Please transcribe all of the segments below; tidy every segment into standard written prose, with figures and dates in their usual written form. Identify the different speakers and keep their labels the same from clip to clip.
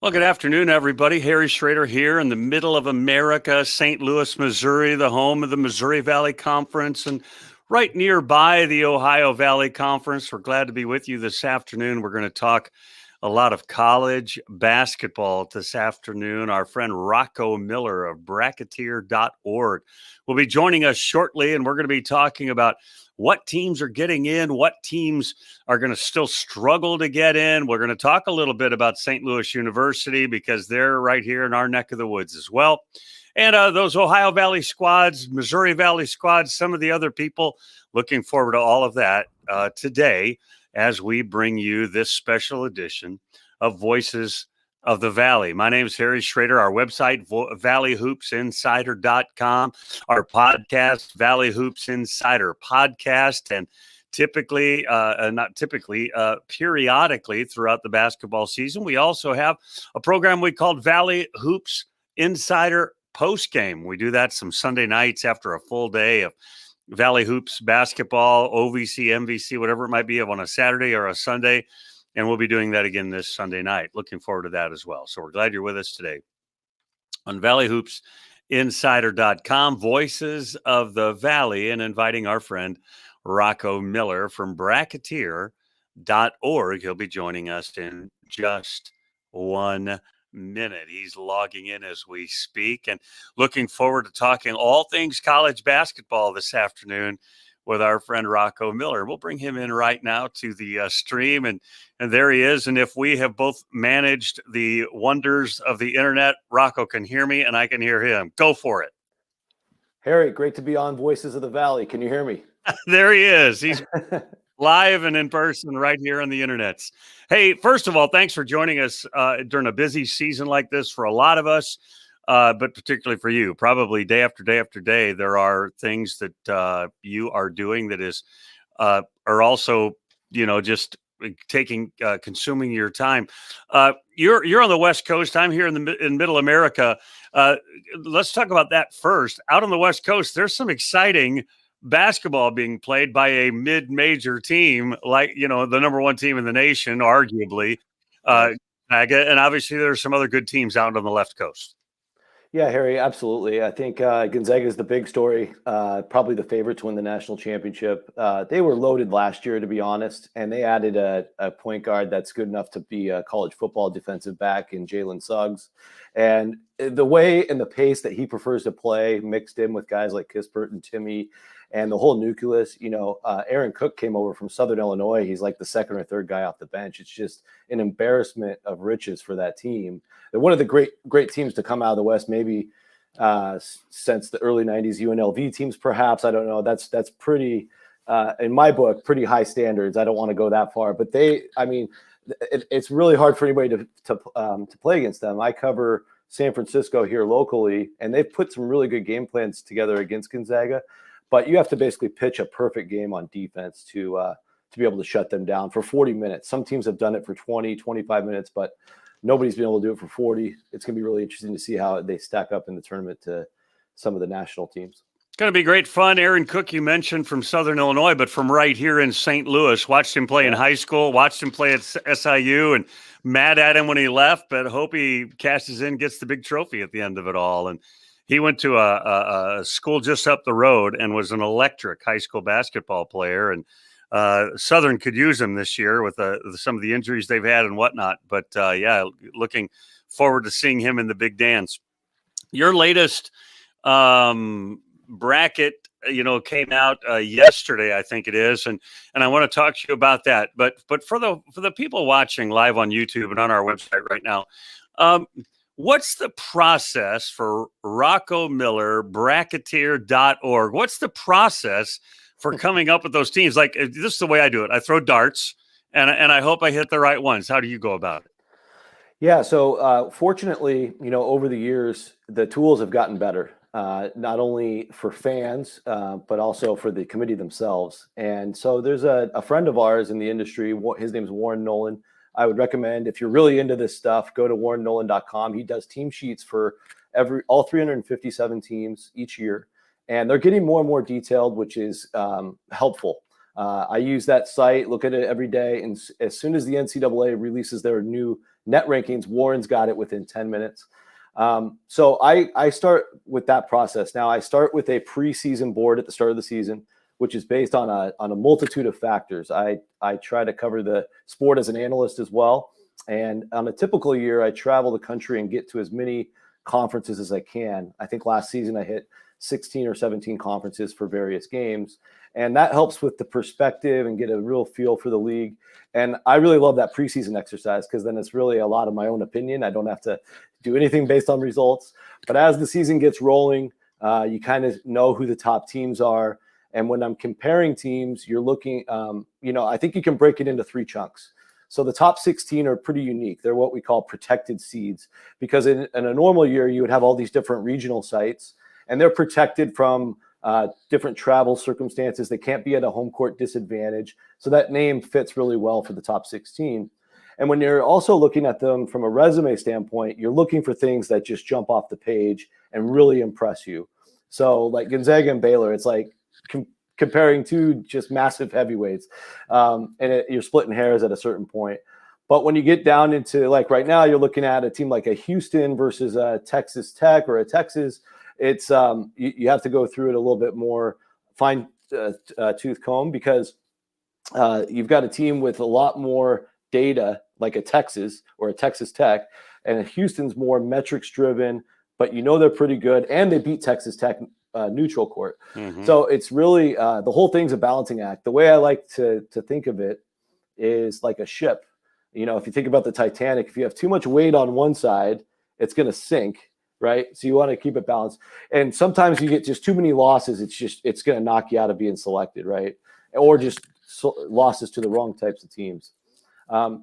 Speaker 1: Well, good afternoon, everybody. Harry Schrader here in the middle of America, St. Louis, Missouri, the home of the Missouri Valley Conference, and right nearby the Ohio Valley Conference. We're glad to be with you this afternoon. We're going to talk a lot of college basketball this afternoon. Our friend Rocco Miller of Bracketeer.org will be joining us shortly, and we're going to be talking about what teams are getting in, what teams are going to still struggle to get in. We're going to talk a little bit about St. Louis University because they're right here in our neck of the woods as well. And those Ohio Valley squads, Missouri Valley squads, some of the other people, looking forward to all of that today as we bring you this special edition of Voices of the Valley. My name is Harry Schrader. Our website, valleyhoopsinsider.com. Our podcast, Valley Hoops Insider Podcast. And periodically throughout the basketball season, we also have a program we called Valley Hoops Insider Postgame. We do that some Sunday nights after a full day of Valley Hoops basketball, OVC, MVC, whatever it might be, on a Saturday or a Sunday. And we'll be doing that again this Sunday night. Looking forward to that as well. So we're glad you're with us today on valleyhoopsinsider.com, Voices of the Valley, and inviting our friend Rocco Miller from Bracketeer.org. He'll be joining us in just 1 minute. He's logging in as we speak, and looking forward to talking all things college basketball this afternoon with our friend Rocco Miller. We'll bring him in right now to the stream, and there he is. And if we have both managed the wonders of the internet, Rocco can hear me and I can hear him. Go for it.
Speaker 2: Harry, great to be on Voices of the Valley. Can you hear me?
Speaker 1: There he is. He's live and in person right here on the internets. Hey, first of all, thanks for joining us during a busy season like this for a lot of us. But particularly for you, probably day after day after day, there are things that you are doing that is are also, just consuming your time. You're on the West Coast. I'm here in Middle America. Let's talk about that first. Out on the West Coast, there's some exciting basketball being played by a mid-major team, like the number one team in the nation, arguably. And obviously, there's some other good teams out on the left coast.
Speaker 2: Yeah, Harry, absolutely. I think Gonzaga is the big story, probably the favorite to win the national championship. They were loaded last year, to be honest, and they added a point guard that's good enough to be a college football defensive back in Jalen Suggs. And the way and the pace that he prefers to play, mixed in with guys like Kispert and Timmy and the whole nucleus, Aaron Cook came over from Southern Illinois. He's like the second or third guy off the bench. It's just an embarrassment of riches for that team. They're one of the great teams to come out of the West, maybe since the early 90s UNLV teams, perhaps. I don't know. That's pretty, in my book, pretty high standards. I don't want to go that far. But it's really hard for anybody to play against them. I cover San Francisco here locally, and they've put some really good game plans together against Gonzaga. But you have to basically pitch a perfect game on defense to be able to shut them down for 40 minutes. Some teams have done it for 20, 25 minutes, but nobody's been able to do it for 40. It's going to be really interesting to see how they stack up in the tournament to some of the national teams.
Speaker 1: It's going to be great fun. Aaron Cook, you mentioned from Southern Illinois, but from right here in St. Louis. Watched him play in high school, watched him play at SIU, and mad at him when he left, but hope he cashes in, gets the big trophy at the end of it all. And he went to a school just up the road and was an electric high school basketball player. And Southern could use him this year with some of the injuries they've had and whatnot. But, looking forward to seeing him in the big dance. Your latest bracket, came out yesterday, I think it is. And I want to talk to you about that. But for the people watching live on YouTube and on our website right now, what's the process for Rocco Miller, Bracketeer.org? What's the process for coming up with those teams? Like, this is the way I do it. I throw darts, and I hope I hit the right ones. How do you go about it?
Speaker 2: Yeah, so fortunately, over the years, the tools have gotten better, not only for fans, but also for the committee themselves. And so there's a friend of ours in the industry. His name's Warren Nolan. I would recommend, if you're really into this stuff, go to warrennolan.com. He does team sheets for all 357 teams each year, and they're getting more and more detailed, which is helpful. I use that site, look at it every day, and as soon as the NCAA releases their new net rankings, Warren's got it within 10 minutes. So I start with that process. Now I start with a preseason board at the start of the season, which is based on a multitude of factors. I try to cover the sport as an analyst as well. And on a typical year, I travel the country and get to as many conferences as I can. I think last season I hit 16 or 17 conferences for various games. And that helps with the perspective and get a real feel for the league. And I really love that preseason exercise because then it's really a lot of my own opinion. I don't have to do anything based on results. But as the season gets rolling, you kind of know who the top teams are. And when I'm comparing teams, you're looking, I think you can break it into 3 chunks. So the top 16 are pretty unique. They're what we call protected seeds, because in a normal year, you would have all these different regional sites, and they're protected from different travel circumstances. They can't be at a home court disadvantage. So that name fits really well for the top 16. And when you're also looking at them from a resume standpoint, you're looking for things that just jump off the page and really impress you. So like Gonzaga and Baylor, it's like comparing 2 just massive heavyweights, you're splitting hairs at a certain point. But when you get down into, like right now, you're looking at a team like a Houston versus a Texas Tech or a Texas. It's you have to go through it a little bit more fine tooth comb, because you've got a team with a lot more data, like a Texas or a Texas Tech, and Houston's more metrics driven, but they're pretty good, and they beat Texas Tech neutral court. Mm-hmm. So it's really the whole thing's a balancing act. The way I like to think of it is like a ship. If you think about the Titanic, if you have too much weight on one side, it's going to sink, right? So you want to keep it balanced. And sometimes you get just too many losses. It's going to knock you out of being selected, right? Or just losses to the wrong types of teams.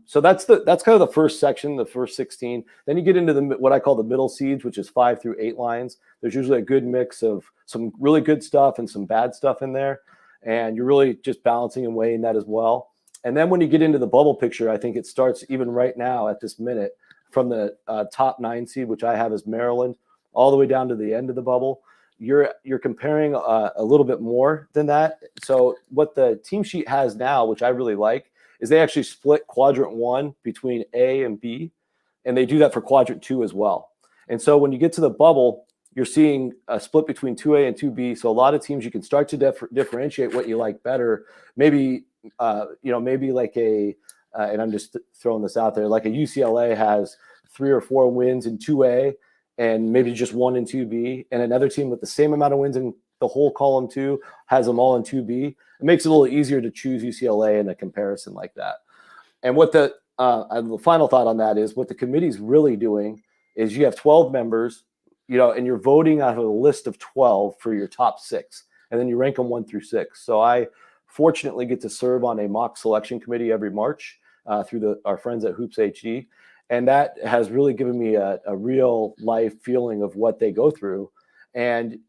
Speaker 2: So that's kind of the first section, the first 16. Then you get into what I call the middle seeds, which is 5 through 8 lines. There's usually a good mix of some really good stuff and some bad stuff in there. And you're really just balancing and weighing that as well. And then when you get into the bubble picture, I think it starts even right now at this minute from the top 9 seed, which I have as Maryland, all the way down to the end of the bubble. You're comparing a little bit more than that. So what the team sheet has now, which I really like, is they actually split quadrant 1 between A and B, and they do that for quadrant 2 as well. And so when you get to the bubble, you're seeing a split between 2A and 2B. So a lot of teams, you can start to differentiate what you like better. Maybe, maybe like and I'm just throwing this out there, like a UCLA has 3 or 4 wins in 2A and maybe just 1 in 2B, and another team with the same amount of wins in the whole column 2 has them all in 2B. It makes it a little easier to choose UCLA in a comparison like that. And what the final thought on that is, what the committee's really doing is you have 12 members, and you're voting out of a list of 12 for your top 6, and then you rank them 1 through 6. So I fortunately get to serve on a mock selection committee every March through our friends at Hoops HD. And that has really given me a real life feeling of what they go through. And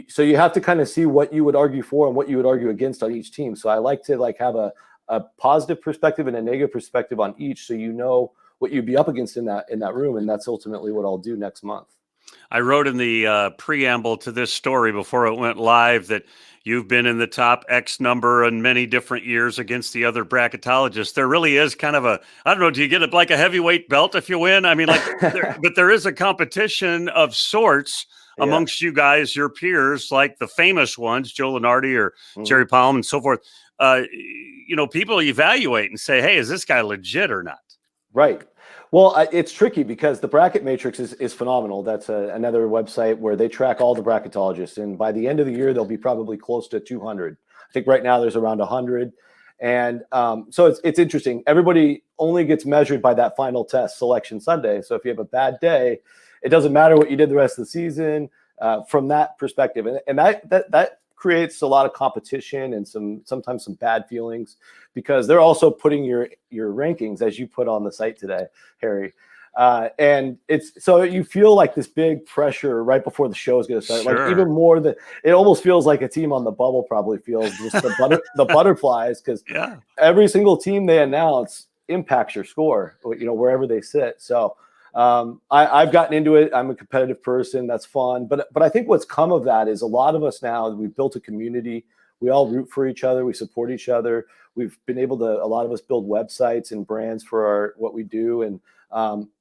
Speaker 2: so you have to kind of see what you would argue for and what you would argue against on each team. So I like to have a positive perspective and a negative perspective on each, so what you'd be up against in that room. And that's ultimately what I'll do next month.
Speaker 1: I wrote in the preamble to this story before it went live that you've been in the top X number in many different years against the other bracketologists. There really is kind of I don't know, do you get like a heavyweight belt if you win? I mean, but there is a competition of sorts amongst you guys, your peers, like the famous ones, Joe Lunardi or Jerry Palm and so forth. People evaluate and say, hey, is this guy legit or not?
Speaker 2: Right. Well, it's tricky because the bracket matrix is phenomenal. That's another website where they track all the bracketologists. And by the end of the year, they'll be probably close to 200. I think right now there's around 100. And so it's interesting. Everybody only gets measured by that final test, Selection Sunday. So if you have a bad day, it doesn't matter what you did the rest of the season from that perspective. And that creates a lot of competition and sometimes some bad feelings, because they're also putting your rankings, as you put on the site today, Harry. And it's so you feel like this big pressure right before the show is going to start. Sure. Like even more than it almost feels like a team on the bubble probably feels, just the butterflies, because every single team they announce impacts your score, wherever they sit. So I've gotten into it. I'm a competitive person. That's fun. But I think what's come of that is a lot of us now, we've built a community we all root for each other. We support each other. We've been able to, a lot of us, build websites and brands for what we do. And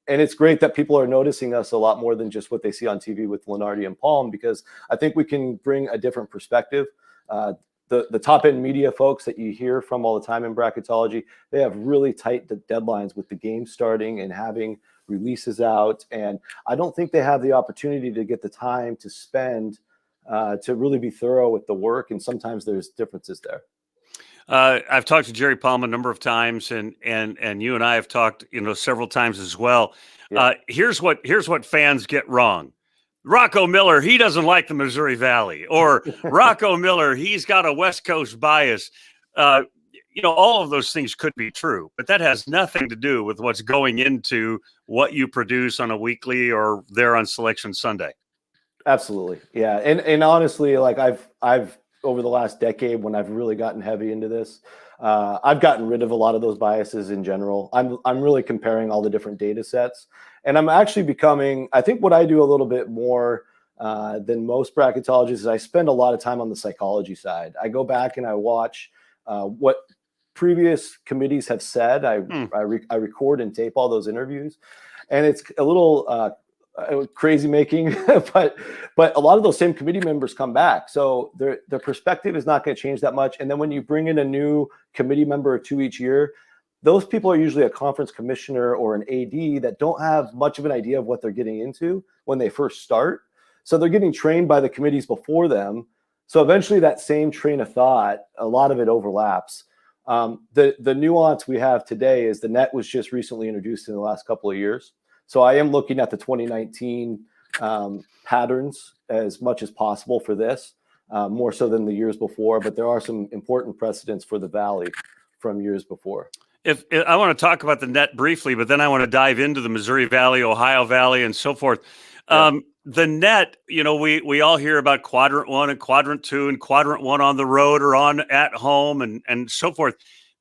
Speaker 2: it's great that people are noticing us a lot more than just what they see on TV with Lenardi and Palm, because I think we can bring a different perspective. The top end media folks that you hear from all the time in bracketology, they have really tight deadlines with the game starting and having releases out. And I don't think they have the opportunity to get the time to spend to really be thorough with the work. And sometimes there's differences there.
Speaker 1: I've talked to Jerry Palm a number of times, and you and I have talked, several times as well.
Speaker 2: Yeah.
Speaker 1: Here's what fans get wrong. Rocco Miller, he doesn't like the Missouri Valley, or Rocco Miller, he's got a West Coast bias. All of those things could be true, but that has nothing to do with what's going into what you produce on a weekly or there on Selection Sunday.
Speaker 2: Absolutely. Yeah. And honestly, like I've over the last decade, when I've really gotten heavy into this, I've gotten rid of a lot of those biases in general. I'm really comparing all the different data sets, and I'm actually becoming, I think what I do a little bit more than most bracketologists is I spend a lot of time on the psychology side. I go back and I watch what previous committees have said. I record and tape all those interviews, and it's a little crazy making, but a lot of those same committee members come back. So their perspective is not going to change that much. And then when you bring in a new committee member or two each year, those people are usually a conference commissioner or an AD that don't have much of an idea of what they're getting into when they first start. So they're getting trained by the committees before them. So eventually that same train of thought, a lot of it overlaps. The nuance we have today is the net was just recently introduced in the last couple of years. So I am looking at the 2019 patterns as much as possible for this, more so than the years before. But there are some important precedents for the Valley from years before.
Speaker 1: If I want to talk about the net briefly, but then I want to dive into the Missouri Valley, Ohio Valley, and so forth. Yeah. The net, we all hear about quadrant 1 and quadrant 2 and quadrant 1 on the road or on at home and so forth.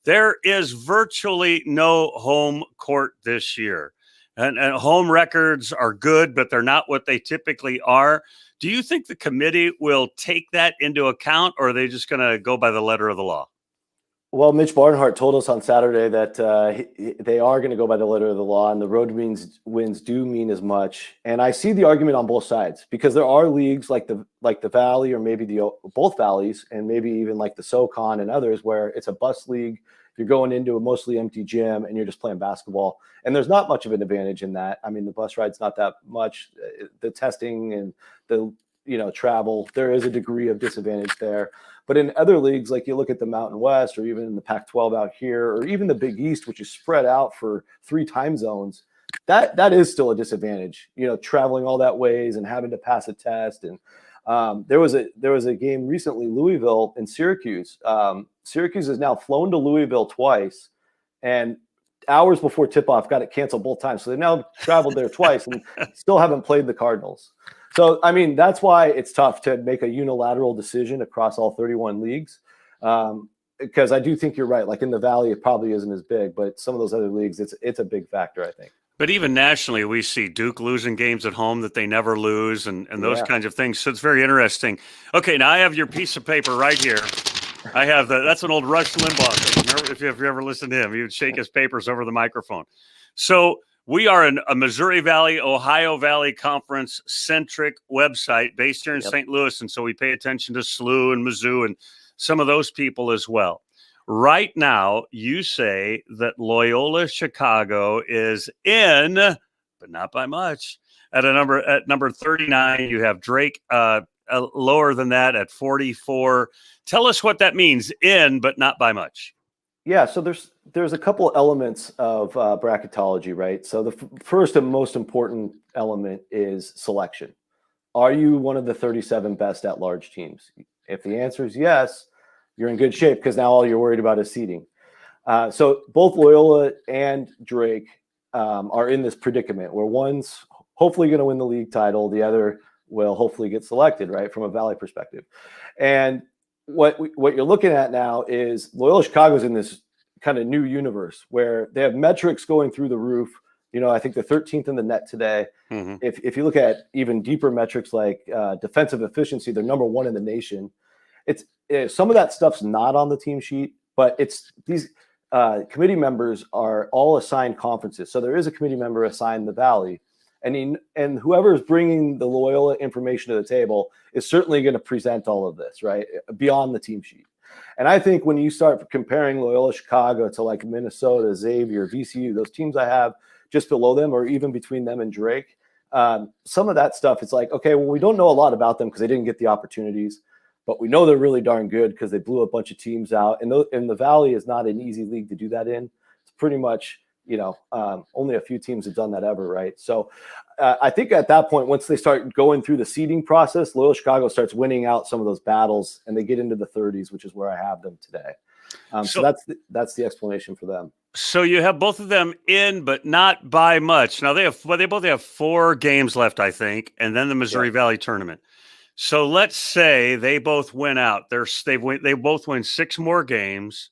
Speaker 1: There is virtually no home court this year. And home records are good, but they're not what they typically are. Do you think the committee will take that into account, or are they just going to go by the letter of the law?
Speaker 2: Well, Mitch Barnhart told us on Saturday that they are going to go by the letter of the law, and the road wins do mean as much. And I see the argument on both sides, because there are leagues like the Valley, or maybe both Valleys, and maybe even like the SoCon and others, where it's a bus league. You're going into a mostly empty gym and you're just playing basketball. And there's not much of an advantage in that. I mean, the bus ride's not that much. The testing and the travel, there is a degree of disadvantage there. But in other leagues, like you look at the Mountain West, or even in the Pac-12 out here, or even the Big East, which is spread out for 3 time zones, that is still a disadvantage. Traveling all that ways and having to pass a test. And there was a game recently, Louisville and Syracuse. Syracuse has now flown to Louisville twice, and hours before tip-off got it canceled both times. So they've now traveled there twice and still haven't played the Cardinals. So, I mean, that's why it's tough to make a unilateral decision across all 31 leagues, because I do think you're right. Like in the Valley, it probably isn't as big, but some of those other leagues, it's a big factor, I think.
Speaker 1: But even nationally, we see Duke losing games at home that they never lose, and those kinds of things. So it's very interesting. Okay, now I have your piece of paper right here. I have that's an old Rush Limbaugh thing. Remember, if you ever listened to him, he would shake his papers over the microphone. So we are a Missouri Valley, Ohio Valley Conference centric website based here in St. Louis. And so we pay attention to SLU and Mizzou and some of those people as well. Right now, you say that Loyola Chicago is in, but not by much, at number 39. You have Drake lower than that at 44. Tell us what that means, in, but not by much.
Speaker 2: Yeah, so there's a couple elements of bracketology, right? So the first and most important element is selection. Are you one of the 37 best at-large teams? If the answer is yes, you're in good shape, because now all you're worried about is seeding. So both Loyola and Drake are in this predicament where one's hopefully going to win the league title, the other will hopefully get selected, right, from a Valley perspective. And what you're looking at now is Loyola Chicago's in this kind of new universe where they have metrics going through the roof. I think they're 13th in the net today. Mm-hmm. If you look at even deeper metrics like defensive efficiency, they're number 1 in the nation. some of that stuff's not on the team sheet, but it's these committee members are all assigned conferences. So there is a committee member assigned the Valley, and whoever is bringing the Loyola information to the table is certainly going to present all of this, right, beyond the team sheet. And I think when you start comparing Loyola Chicago to like Minnesota, Xavier, VCU, those teams I have just below them or even between them and Drake, some of that stuff, it's like, okay, well, we don't know a lot about them because they didn't get the opportunities, but we know they're really darn good because they blew a bunch of teams out. And the Valley is not an easy league to do that in. It's pretty much, only a few teams have done that ever, right? So I think at that point, once they start going through the seeding process, Loyola Chicago starts winning out some of those battles, and they get into the 30s, which is where I have them today. So that's the explanation for them.
Speaker 1: So you have both of them in, but not by much. Now they both have 4 games left, I think, and then the Missouri Valley Tournament. So let's say they both win out. They both win 6 more games,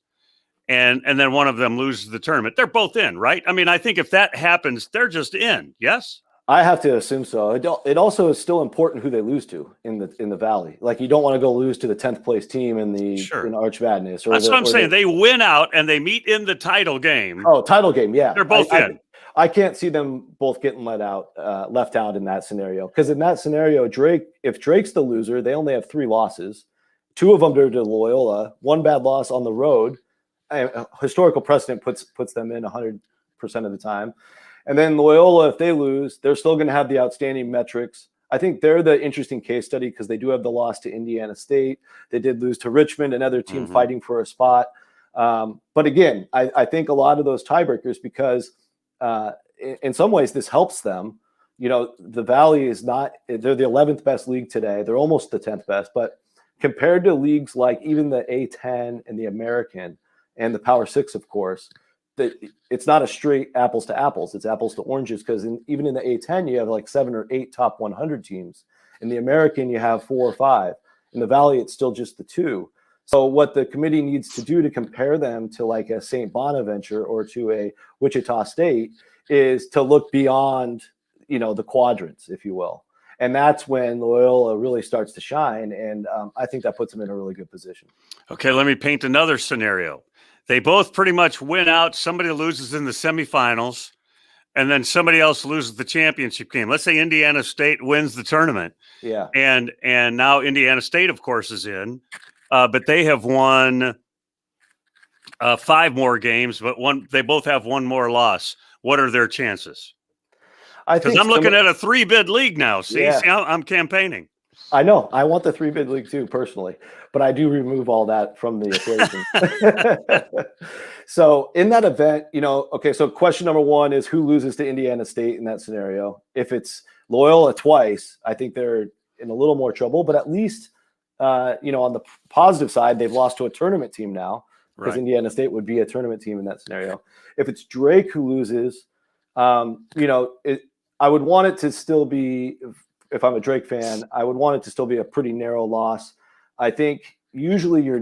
Speaker 1: and then one of them loses the tournament. They're both in, right? I mean, I think if that happens, they're just in. Yes.
Speaker 2: I have to assume so. It also is still important who they lose to in the Valley. Like you don't want to go lose to the 10th place team in Arch Madness.
Speaker 1: That's what I'm saying. They win out and they meet in the title game.
Speaker 2: Oh, title game, yeah.
Speaker 1: They're both in.
Speaker 2: I can't see them both getting left out in that scenario. Because in that scenario, if Drake's the loser, they only have 3 losses. 2 of them are to Loyola, 1 bad loss on the road. Historical precedent puts them in 100% of the time. And then Loyola, if they lose, they're still going to have the outstanding metrics. I think they're the interesting case study because they do have the loss to Indiana State. They did lose to Richmond, another team fighting for a spot. But again, I think a lot of those tiebreakers, because in some ways this helps them. The Valley they're the 11th best league today. They're almost the 10th best. But compared to leagues like even the A10 and the American and the Power 6, of course, it's not a straight apples to apples. It's apples to oranges because even in the A10, you have like 7 or 8 top 100 teams. In the American, you have 4 or 5. In the Valley, it's still just the 2. So what the committee needs to do to compare them to like a St. Bonaventure or to a Wichita State is to look beyond, the quadrants, if you will. And that's when Loyola really starts to shine. And I think that puts them in a really good position.
Speaker 1: Okay, let me paint another scenario. They both pretty much win out. Somebody loses in the semifinals, and then somebody else loses the championship game. Let's say Indiana State wins the tournament.
Speaker 2: Yeah.
Speaker 1: And now Indiana State, of course, is in. But they have won 5 more games, but they both have 1 more loss. What are their chances? Because I'm looking at a 3-bid league now. See, I'm campaigning.
Speaker 2: I know. I want the 3-bid league too, personally, but I do remove all that from the equation. So in that event, okay, so question number 1 is who loses to Indiana State in that scenario? If it's Loyola twice, I think they're in a little more trouble, but at least, on the positive side, they've lost to a tournament team now because Indiana State would be a tournament team in that scenario. If it's Drake who loses, I would want it to still be, if I'm a Drake fan, I would want it to still be a pretty narrow loss. I think usually your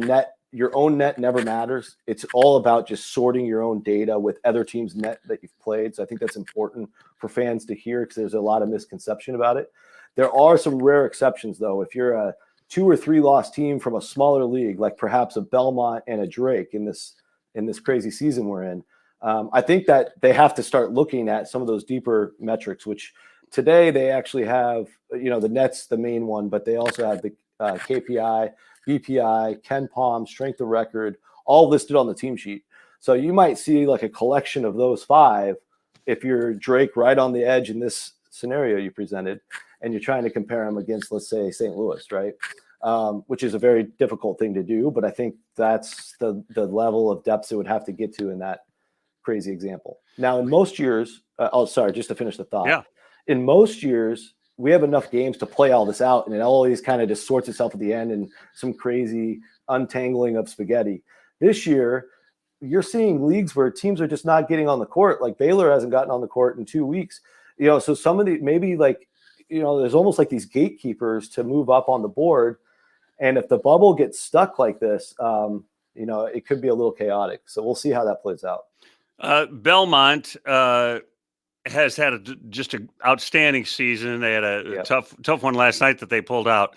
Speaker 2: own net never matters. It's all about just sorting your own data with other teams' net that you've played. So I think that's important for fans to hear because there's a lot of misconception about it. There are some rare exceptions, though. If you're a 2 or 3 loss team from a smaller league, like perhaps a Belmont and a Drake in this crazy season we're in, I think that they have to start looking at some of those deeper metrics, which today they actually have, the net's the main one, but they also have the KPI, BPI, Ken Palm, strength of record, all listed on the team sheet. So you might see like a collection of those 5 if you're Drake right on the edge in this scenario you presented, and you're trying to compare them against, let's say, St. Louis, right? Which is a very difficult thing to do, but I think that's the level of depth it would have to get to in that crazy example. Now, in most years, just to finish the thought.
Speaker 1: Yeah.
Speaker 2: In most years, we have enough games to play all this out, and it always kind of just sorts itself at the end in some crazy untangling of spaghetti. This year, you're seeing leagues where teams are just not getting on the court. Like Baylor hasn't gotten on the court in 2 weeks. So some of the maybe like, there's almost like these gatekeepers to move up on the board. And if the bubble gets stuck like this, it could be a little chaotic. So we'll see how that plays out.
Speaker 1: Belmont has had just an outstanding season. They had a tough one last night that they pulled out.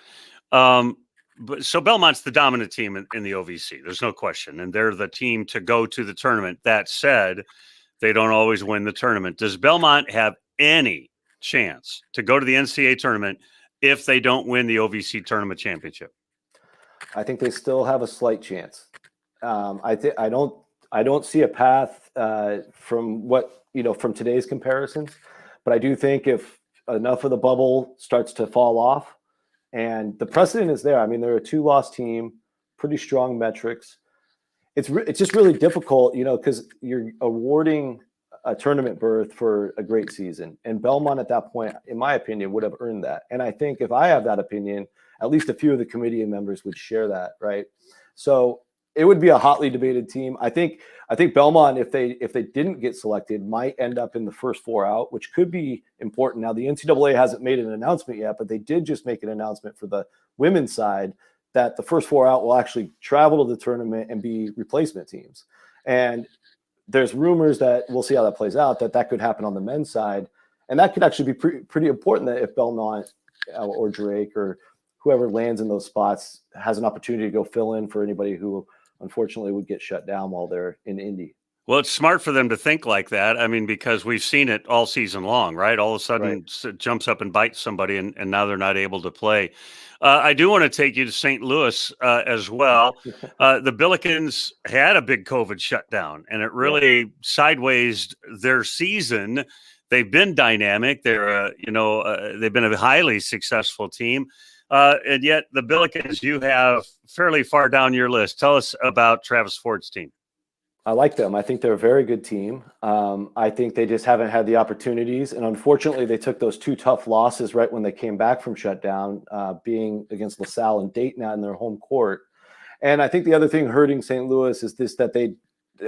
Speaker 1: so Belmont's the dominant team in the OVC. There's no question. And they're the team to go to the tournament. That said, they don't always win the tournament. Does Belmont have any chance to go to the NCAA tournament if they don't win the OVC tournament championship?
Speaker 2: I think they still have a slight chance. I don't see a path from from today's comparisons, but I do think if enough of the bubble starts to fall off, and the precedent is there. I mean, they're a 2-loss team, pretty strong metrics. It's just really difficult, because you're awarding a tournament berth for a great season, and Belmont at that point, in my opinion, would have earned that. And I think if I have that opinion, at least a few of the committee members would share that, right? So it would be a hotly debated team. I think Belmont, if they didn't get selected, might end up in the first 4 out, which could be important. Now, the NCAA hasn't made an announcement yet, but they did just make an announcement for the women's side that the first 4 out will actually travel to the tournament and be replacement teams. And there's rumors that we'll see how that plays out, that could happen on the men's side. And that could actually be pretty important, that if Belmont or Drake or whoever lands in those spots has an opportunity to go fill in for anybody who unfortunately would get shut down while they're in Indy.
Speaker 1: Well, it's smart for them to think like that. I mean, because we've seen it all season long, right? All of a sudden it jumps up and bites somebody, and now they're not able to play. I do want to take you to St. Louis as well. The Billikens had a big COVID shutdown, and it really sideways their season. They've been dynamic. They're, they've been a highly successful team. And yet the Billikens you have fairly far down your list. Tell us about Travis Ford's team.
Speaker 2: I like them. I think they're a very good team. I think they just haven't had the opportunities. And unfortunately, they took those 2 tough losses right when they came back from shutdown, being against LaSalle and Dayton in their home court. And I think the other thing hurting St. Louis is that they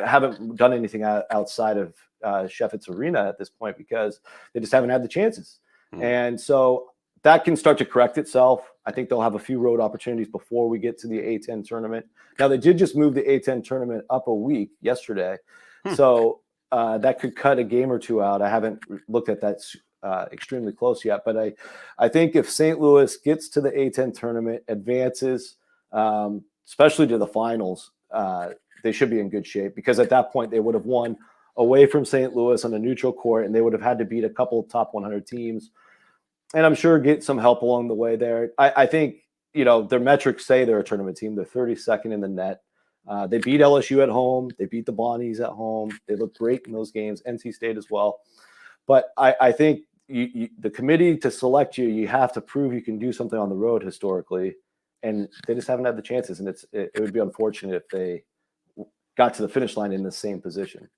Speaker 2: haven't done anything outside of Sheffitz Arena at this point, because they just haven't had the chances. And so that can start to correct itself. I think they'll have a few road opportunities before we get to the A10 tournament. Now, they did just move the A10 tournament up a week yesterday. So that could cut a game or 2 out. I haven't looked at that extremely close yet. But I think if St. Louis gets to the A10 tournament, advances, especially to the finals, they should be in good shape, because at that point they would have won away from St. Louis on a neutral court, and they would have had to beat a couple of top 100 teams. And I'm sure get some help along the way there. I think, their metrics say they're a tournament team. They're 32nd in the net. They beat LSU at home. They beat the Bonnies at home. They look great in those games. NC State as well. But I think the committee to select you have to prove you can do something on the road historically. And they just haven't had the chances. And it would be unfortunate if they got to the finish line in the same position.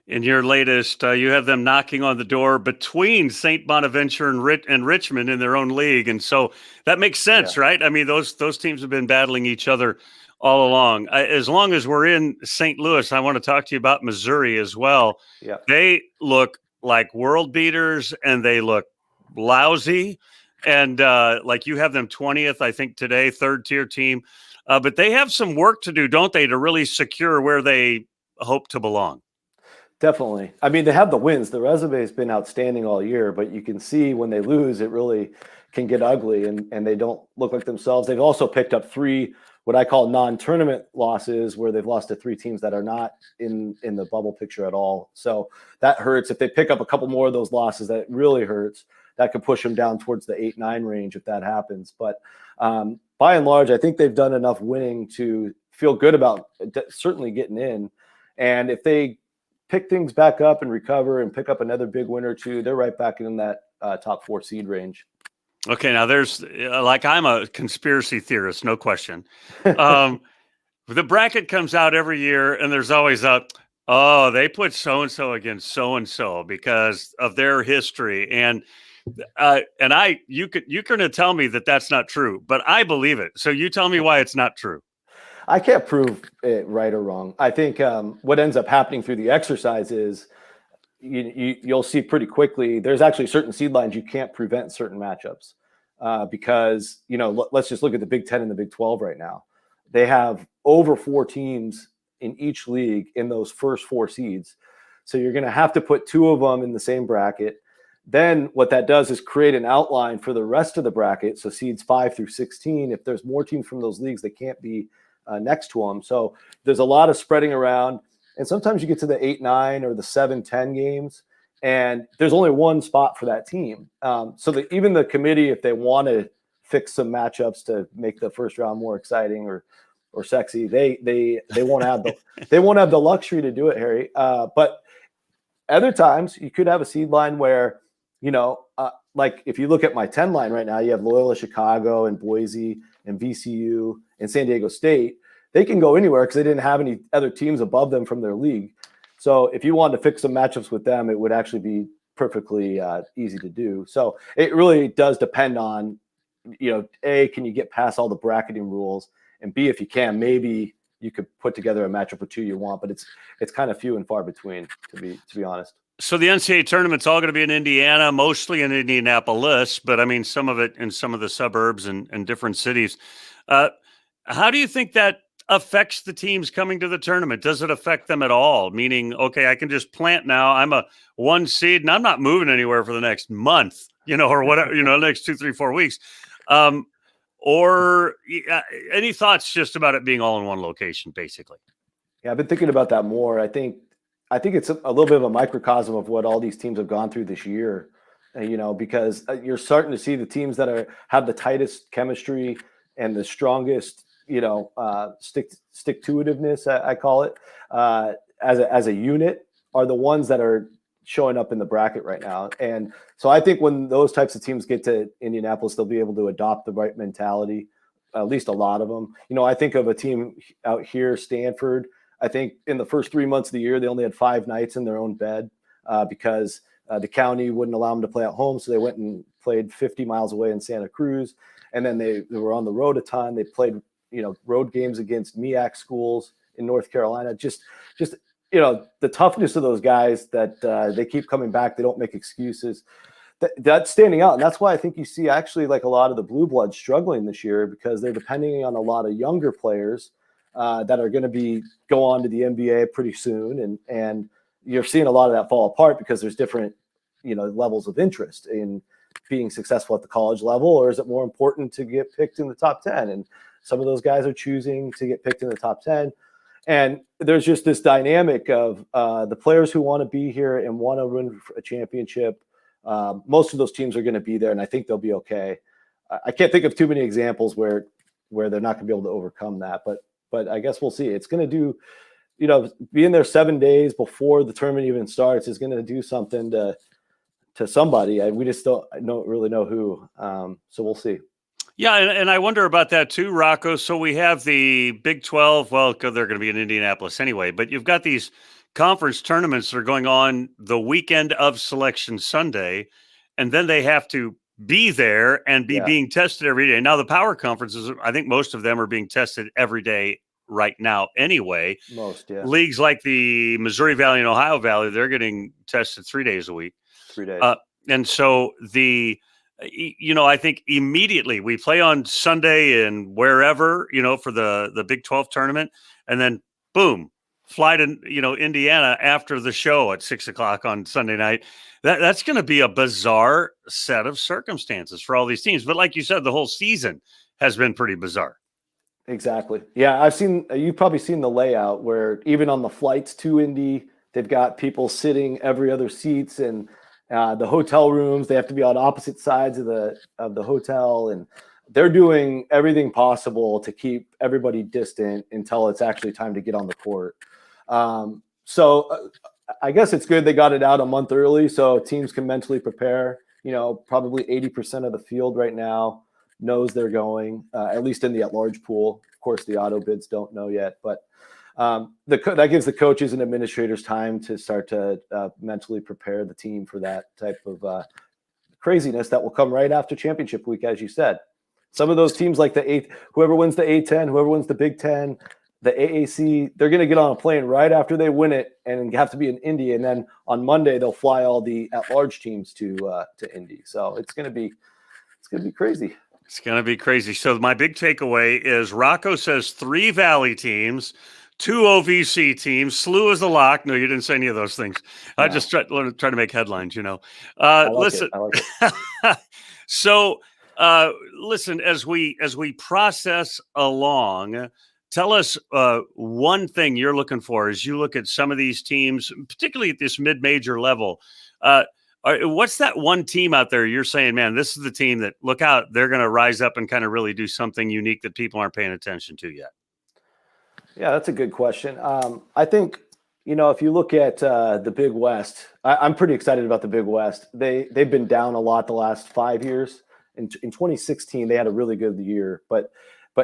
Speaker 1: In your latest, you have them knocking on the door between St. Bonaventure and Richmond in their own league. And so that makes sense, right? I mean, those teams have been battling each other all along. As long as we're in St. Louis, I want to talk to you about Missouri as well.
Speaker 2: Yeah.
Speaker 1: They look like world beaters, and they look lousy. And like you have them 20th, I think today, 3rd-tier team. But they have some work to do, don't they, to really secure where they hope to belong?
Speaker 2: Definitely. I mean, they have the wins. The resume has been outstanding all year, but you can see when they lose, it really can get ugly, and they don't look like themselves. They've also picked up 3 what I call non-tournament losses, where they've lost to 3 teams that are not in the bubble picture at all. So that hurts. If they pick up a couple more of those losses, that really hurts. That could push them down towards the 8-9 range if that happens. But by and large, I think they've done enough winning to feel good about certainly getting in. And if they pick things back up and recover and pick up another big win or 2, they're right back in that top 4 seed range.
Speaker 1: Okay, now there's I'm a conspiracy theorist, no question. The bracket comes out every year, and there's always they put so-and-so against so-and-so because of their history. And you're going to tell me that that's not true, but I believe it. So you tell me why it's not true.
Speaker 2: I can't prove it right or wrong. I think what ends up happening through the exercise is you'll see pretty quickly there's actually certain seed lines you can't prevent certain matchups because, let's just look at the Big 10 and the Big 12 right now. They have over 4 teams in each league in those first 4 seeds. So you're going to have to put 2 of them in the same bracket. Then what that does is create an outline for the rest of the bracket. So seeds 5 through 16, if there's more teams from those leagues, they can't be next to them. So there's a lot of spreading around. And sometimes you get to the 8-9 or the 7-10 games, and there's only one spot for that team. So that even the committee, if they want to fix some matchups to make the first round more exciting or sexy, they won't have the luxury to do it, Harry. But other times you could have a seed line where, like if you look at my 10 line right now, you have Loyola Chicago and Boise and VCU and San Diego State. They can go anywhere because they didn't have any other teams above them from their league. So if you wanted to fix some matchups with them, it would actually be perfectly easy to do. So it really does depend on, A, can you get past all the bracketing rules? And B, if you can, maybe you could put together a matchup or two you want, but it's kind of few and far between, to be honest.
Speaker 1: So the NCAA tournament's all going to be in Indiana, mostly in Indianapolis, but I mean some of it in some of the suburbs and different cities. How do you think that affects the teams coming to the tournament? Does it affect them at all? Meaning, okay, I can just plant now. I'm a 1 seed and I'm not moving anywhere for the next month, or whatever, the next 2, 3, 4 weeks. Or any thoughts just about it being all in one location, basically?
Speaker 2: Yeah, I've been thinking about that more. I think it's a little bit of a microcosm of what all these teams have gone through this year, because you're starting to see the teams that have the tightest chemistry and the strongest, stick-to-itiveness, I call it, as a unit, are the ones that are showing up in the bracket right now. And so I think when those types of teams get to Indianapolis, they'll be able to adopt the right mentality, at least a lot of them. I think of a team out here, Stanford. I think in the first 3 months of the year, they only had 5 nights in their own bed because the county wouldn't allow them to play at home. So they went and played 50 miles away in Santa Cruz. And then they were on the road a ton. They played, road games against MEAC schools in North Carolina. Just the toughness of those guys that they keep coming back. They don't make excuses. That's standing out. And that's why I think you see actually like a lot of the blue bloods struggling this year, because they're depending on a lot of younger players that are going to go on to the NBA pretty soon. And you're seeing a lot of that fall apart because there's different, levels of interest in being successful at the college level, or is it more important to get picked in the top 10? And some of those guys are choosing to get picked in the top 10. And there's just this dynamic of the players who want to be here and want to win a championship. Most of those teams are going to be there, and I think they'll be okay. I can't think of too many examples where they're not going to be able to overcome that, but I guess we'll see. It's going to do, being there 7 days before the tournament even starts is going to do something to somebody. We just don't really know who. So we'll see.
Speaker 1: Yeah, and I wonder about that too, Rocco. So we have the Big 12. Well, they're going to be in Indianapolis anyway, but you've got these conference tournaments that are going on the weekend of Selection Sunday, and then they have to be there and be being tested every day. Now, the power conferences, I think most of them are being tested every day right now anyway.
Speaker 2: Most, yeah.
Speaker 1: Leagues like the Missouri Valley and Ohio Valley, they're getting tested 3 days a week.
Speaker 2: 3 days.
Speaker 1: And so I think immediately we play on Sunday and wherever, for the Big 12 tournament, and then boom, fly to, Indiana after the show at 6:00 on Sunday night. That's going to be a bizarre set of circumstances for all these teams. But like you said, the whole season has been pretty bizarre.
Speaker 2: Exactly. Yeah. You've probably seen the layout where even on the flights to Indy, they've got people sitting every other seats, and the hotel rooms, they have to be on opposite sides of the hotel, and they're doing everything possible to keep everybody distant until it's actually time to get on the court. So I guess it's good they got it out a month early so teams can mentally prepare. Probably 80% of the field right now knows they're going, at least in the at-large pool. Of course, the auto bids don't know yet, but that gives the coaches and administrators time to start to mentally prepare the team for that type of craziness that will come right after championship week, as you said. Some of those teams like whoever wins the A10, whoever wins the Big 10, the AAC, they're going to get on a plane right after they win it and have to be in Indy. And then on Monday, they'll fly all the at-large teams to Indy. So it's going to be crazy.
Speaker 1: It's going to be crazy. So my big takeaway is Rocco says 3 Valley teams, 2 OVC teams. SLU is the lock. No, you didn't say any of those things. I
Speaker 2: No.
Speaker 1: just try to make headlines, you know.
Speaker 2: I like
Speaker 1: Listen.
Speaker 2: it. I like it.
Speaker 1: So, listen, as we process along, tell us one thing you're looking for as you look at some of these teams, particularly at this mid-major level. What's that one team out there you're saying, man, this is the team that, look out, they're going to rise up and kind of really do something unique that people aren't paying attention to yet?
Speaker 2: Yeah, that's a good question. I think, if you look at the Big West, I'm pretty excited about the Big West. They've been down a lot the last 5 years. In 2016, they had a really good year, but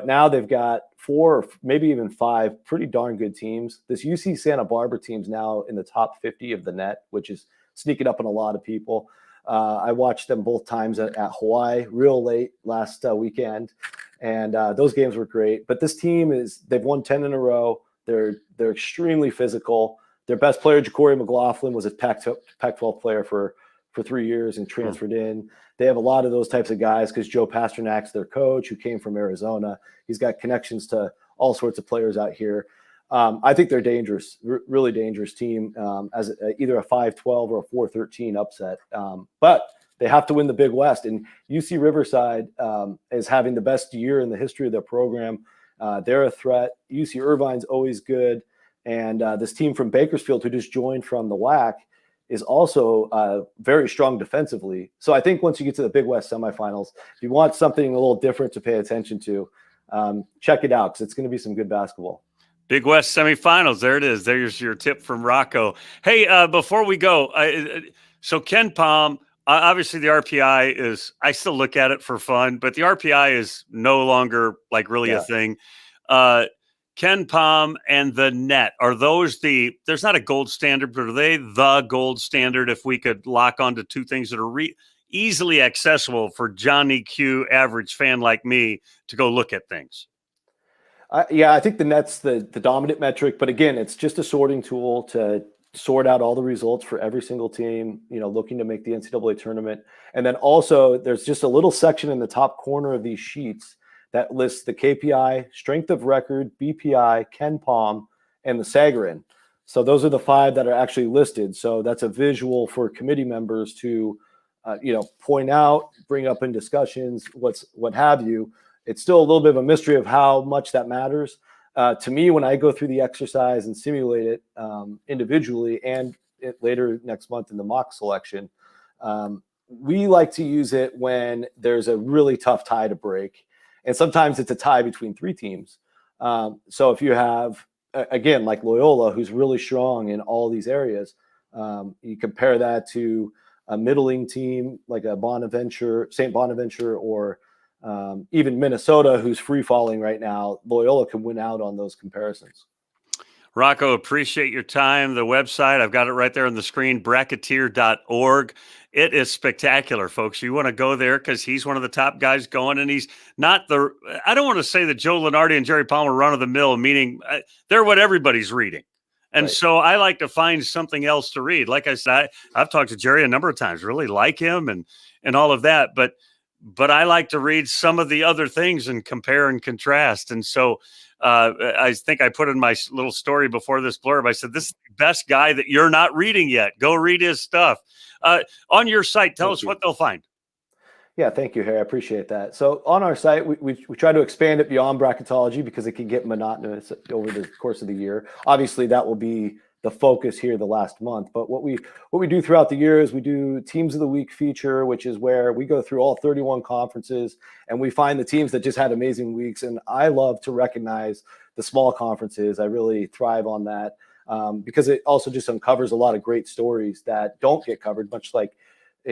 Speaker 2: now they've got 4 or maybe even 5 pretty darn good teams. This UC Santa Barbara team's now in the top 50 of the net, which is sneaking up on a lot of people. I watched them both times at Hawaii real late last weekend. And those games were great. But this team they've won 10 in a row. They're extremely physical. Their best player, Ja'Cory McLaughlin, was a Pac-12 player for 3 years and transferred in. They have a lot of those types of guys because Joe Pasternak's their coach, who came from Arizona. He's got connections to all sorts of players out here. I think they're dangerous, really dangerous team, as either a 5-12 or a 4-13 upset. But they have to win the Big West, and UC Riverside is having the best year in the history of their program. They're a threat. UC Irvine's always good, and this team from Bakersfield, who just joined from the WAC, is also very strong defensively. So I think once you get to the Big West semifinals, if you want something a little different to pay attention to, check it out, because it's going to be some good basketball.
Speaker 1: Big West semifinals. There it is. There's your tip from Rocco. Hey, before we go, so Ken Palm, obviously the RPI is, I still look at it for fun, but the RPI is no longer like really a thing. Ken Palm and the net, are those there's not a gold standard, but are they the gold standard if we could lock onto two things that are easily accessible for Johnny Q, average fan like me, to go look at things?
Speaker 2: I think the net's the dominant metric, but again, it's just a sorting tool to sort out all the results for every single team, looking to make the NCAA tournament. And then also there's just a little section in the top corner of these sheets that lists the KPI, strength of record, BPI, Ken Palm, and the Sagarin. So those are the 5 that are actually listed. So that's a visual for committee members to, point out, bring up in discussions, what have you. It's still a little bit of a mystery of how much that matters. To me, when I go through the exercise and simulate it individually and later next month in the mock selection, we like to use it when there's a really tough tie to break. And sometimes it's a tie between 3 teams. So if you have, again, like Loyola, who's really strong in all these areas, you compare that to a middling team like a St. Bonaventure, or even Minnesota, who's free falling right now. Loyola can win out on those comparisons.
Speaker 1: Rocco, appreciate your time. The website, I've got it right there on the screen, bracketeer.org. It is spectacular, folks. You want to go there because he's one of the top guys going, and he's not I don't want to say that Joe Lunardi and Jerry Palmer run of the mill, meaning they're what everybody's reading. And so I like to find something else to read. Like I said, I've talked to Jerry a number of times, really like him and all of that. But I like to read some of the other things and compare and contrast. And so I think I put in my little story before this blurb, I said, this is the best guy that you're not reading yet. Go read his stuff. On your site, tell us what they'll find.
Speaker 2: Yeah, thank you, Harry. I appreciate that. So on our site, we try to expand it beyond bracketology because it can get monotonous over the course of the year. Obviously, that will be the focus here the last month. But what we do throughout the year is we do Teams of the Week feature, which is where we go through all 31 conferences and we find the teams that just had amazing weeks. And I love to recognize the small conferences. I really thrive on that because it also just uncovers a lot of great stories that don't get covered, much like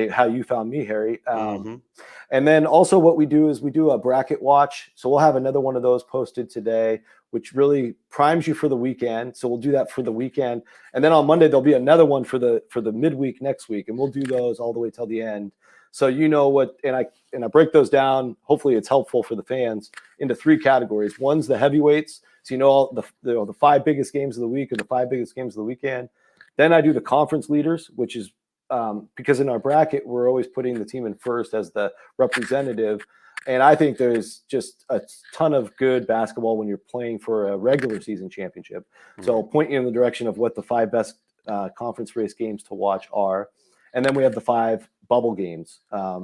Speaker 2: how you found me, Harry. And then also what we do is we do a bracket watch. So we'll have another one of those posted today, which really primes you for the weekend. So we'll do that for the weekend. And then on Monday, there'll be another one for the midweek next week. And we'll do those all the way till the end. So you know what, and I break those down. Hopefully it's helpful for the fans into 3 categories. One's the heavyweights. So you know all the 5 biggest games of the week or the 5 biggest games of the weekend. Then I do the conference leaders, which is because in our bracket, we're always putting the team in first as the representative. And I think there's just a ton of good basketball when you're playing for a regular season championship. So I'll point you in the direction of what the 5 best conference race games to watch are. And then we have the 5 bubble games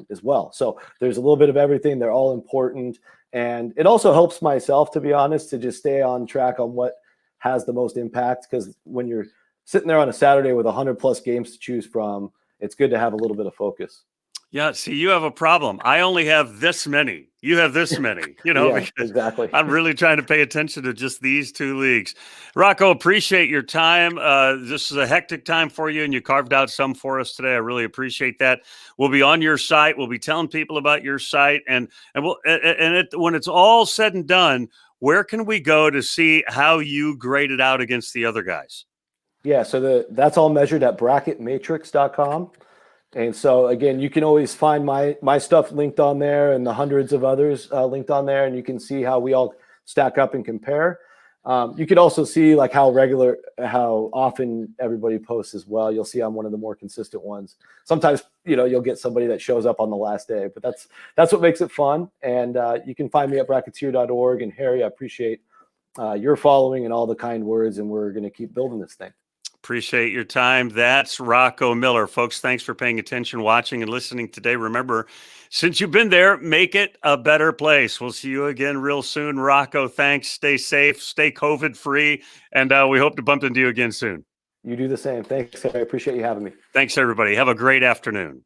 Speaker 2: as well. So there's a little bit of everything. They're all important. And it also helps myself, to be honest, to just stay on track on what has the most impact. Because when you're sitting there on a Saturday with 100+ games to choose from, it's good to have a little bit of focus.
Speaker 1: Yeah, see, you have a problem. I only have this many. You have this many,
Speaker 2: Yeah,
Speaker 1: because
Speaker 2: exactly.
Speaker 1: I'm really trying to pay attention to just these 2 leagues. Rocco, appreciate your time. This is a hectic time for you, and you carved out some for us today. I really appreciate that. We'll be on your site. We'll be telling people about your site, and when it's all said and done, where can we go to see how you graded out against the other guys?
Speaker 2: Yeah, so that's all measured at bracketmatrix.com. And so, again, you can always find my stuff linked on there and the hundreds of others linked on there, and you can see how we all stack up and compare. You could also see like how often everybody posts as well. You'll see I'm one of the more consistent ones. Sometimes, you'll get somebody that shows up on the last day, but that's what makes it fun. And you can find me at bracketeer.org. And Harry, I appreciate your following and all the kind words, and we're going to keep building this thing.
Speaker 1: Appreciate your time. That's Rocco Miller. Folks, thanks for paying attention, watching, and listening today. Remember, since you've been there, make it a better place. We'll see you again real soon. Rocco, thanks. Stay safe, stay COVID-free, and we hope to bump into you again soon.
Speaker 2: You do the same. Thanks, Harry. I appreciate you having me.
Speaker 1: Thanks, everybody. Have a great afternoon.